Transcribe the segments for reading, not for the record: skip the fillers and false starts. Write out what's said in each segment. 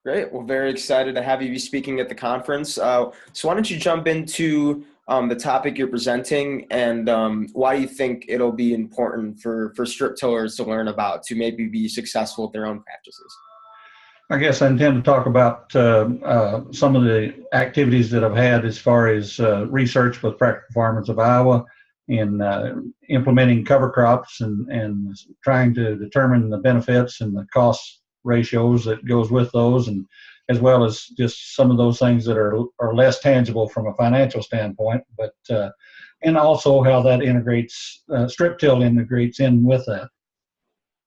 Great. Well, very excited to have you be speaking at the conference. So why don't you jump into the topic you're presenting and why you think it'll be important for strip tillers to learn about to maybe be successful with their own practices? I guess I intend to talk about some of the activities that I've had as far as research with Practical Farmers of Iowa in implementing cover crops and trying to determine the benefits and the cost ratios that goes with those, and as well as just some of those things that are less tangible from a financial standpoint, but and also how that integrates, strip till integrates in with that.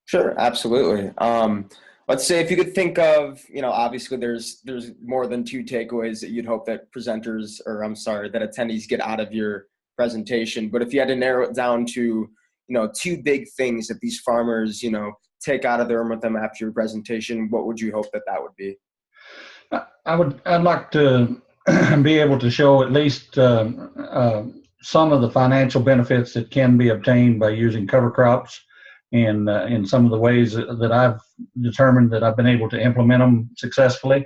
Sure, absolutely. Let's say if you could think of, obviously there's more than two takeaways that you'd hope that presenters, or I'm sorry, that attendees get out of your presentation. But if you had to narrow it down to, two big things that these farmers, take out of the room with them after your presentation, what would you hope that would be? I'd like to be able to show at least some of the financial benefits that can be obtained by using cover crops, and in some of the ways that I've determined that I've been able to implement them successfully,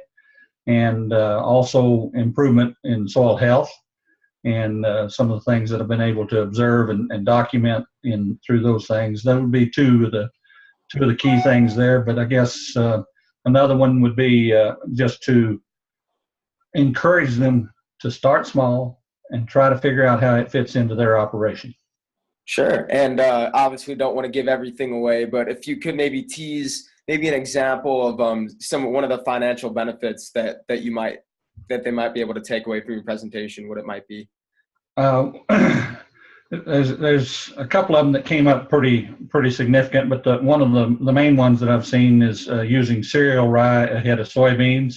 and also improvement in soil health, and some of the things that I've been able to observe and document through those things. That would be two of the key things there. But I guess another one would be just to encourage them to start small and try to figure out how it fits into their operation. Sure. And obviously don't want to give everything away, but if you could maybe tease maybe an example of one of the financial benefits that they might be able to take away from your presentation, what it might be. There's a couple of them that came up pretty significant, but one of the main ones that I've seen is using cereal rye ahead of soybeans,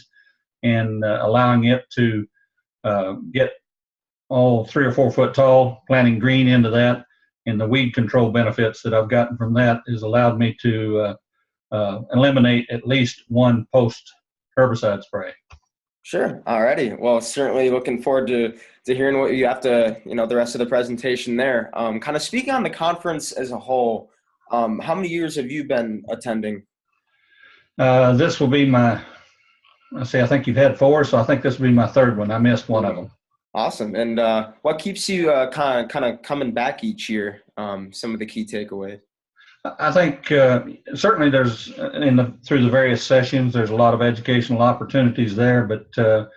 and allowing it to get 3 or 4 foot tall, planting green into that, and the weed control benefits that I've gotten from that has allowed me to eliminate at least one post herbicide spray. Sure. Alrighty. Well, certainly looking forward to hearing what you have to, the rest of the presentation there. Kind of speaking on the conference as a whole, how many years have you been attending? This will be I think you've had 4, so I think this will be my 3rd one. I missed one of them. Awesome. And what keeps you kind of coming back each year? Some of the key takeaways. I think certainly there's through the various sessions, there's a lot of educational opportunities there, but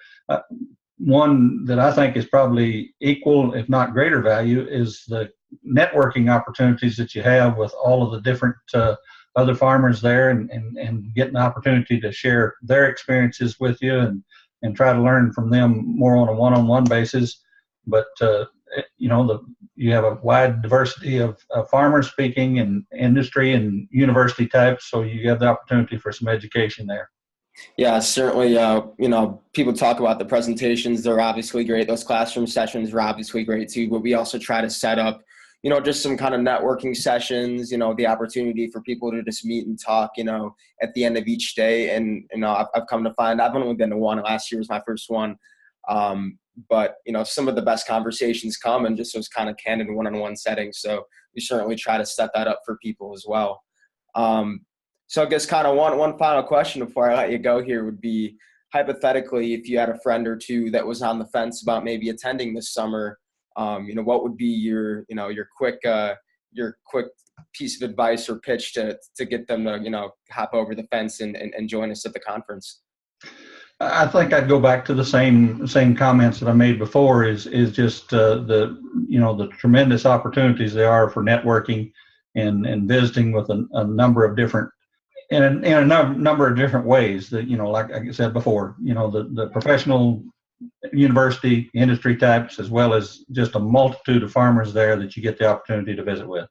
one that I think is probably equal, if not greater value, is the networking opportunities that you have with all of the different other farmers there, and getting the opportunity to share their experiences with you and try to learn from them more on a one-on-one basis. But you have a wide diversity of farmers speaking, and industry and university types, so you have the opportunity for some education there. Yeah, certainly. People talk about the presentations; they're obviously great. Those classroom sessions are obviously great too. But we also try to set up, just some kind of networking sessions. The opportunity for people to just meet and talk. At the end of each day. And I've come to find I've only been to one. Last year was my first one. But some of the best conversations come in just those kind of candid one-on-one settings. So we certainly try to set that up for people as well. So I guess kind of one final question before I let you go here would be, hypothetically, if you had a friend or two that was on the fence about maybe attending this summer, what would be your quick piece of advice or pitch to get them to hop over the fence and join us at the conference? I think I'd go back to the same comments that I made before. Is just the tremendous opportunities there are for networking and visiting with a number of different in a number of different ways. That like I said before, the professional, university, industry types, as well as just a multitude of farmers there that you get the opportunity to visit with.